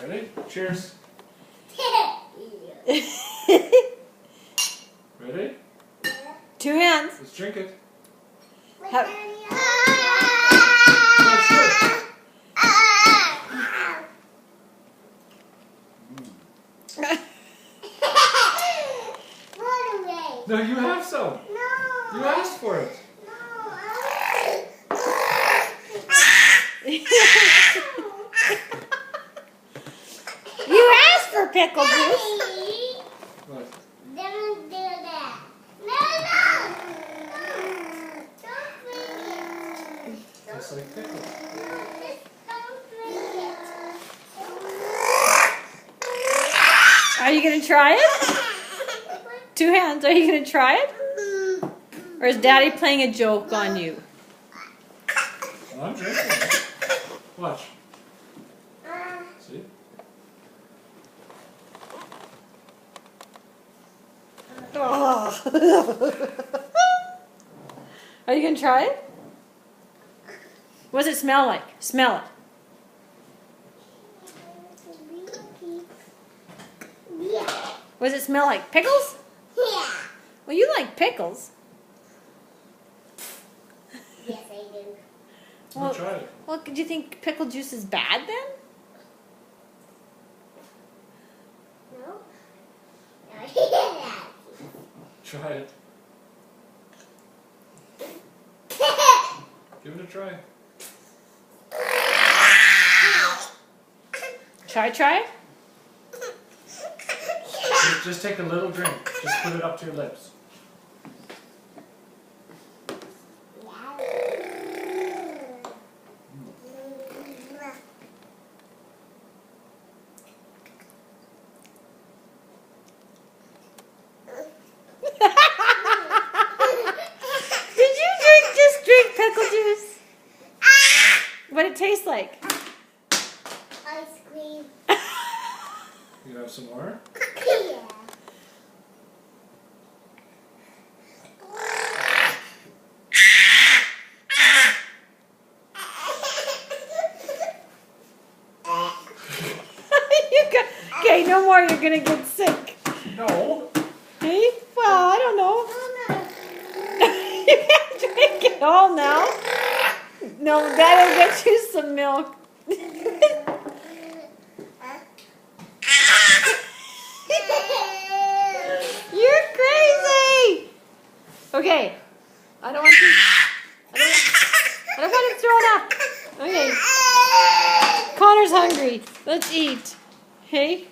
Ready? Cheers. Ready? 2 hands. Let's drink it. Have, No, you have some. No. You asked for it. you asked for pickle juice. What? Don't do that. No. Don't bring it. Just like pickles. Just don't bring it. Are you going to try it? 2 hands. Are you going to try it? Or is Daddy playing a joke on you? Well, I'm drinking it. Watch. See? Are you going to try it? What does it smell like? Smell it. Yeah. What does it smell like? Pickles? Yeah. Well, you like pickles. Yes, I do. Well, try it. Well, do you think pickle juice is bad then? No. Try it. Give it a try. Try it? Just take a little drink. Just put it up to your lips. Did you just drink pickle juice? What it tastes like? Ice cream. You have some more? Yeah. Okay, no more. You're gonna get sick. No. Hey? Well, I don't know. You can't drink it all now. No, Dad'll get you some milk. You're crazy. Okay. I don't want you. I don't want him throwing up. Okay. Connor's hungry. Let's eat. Hey.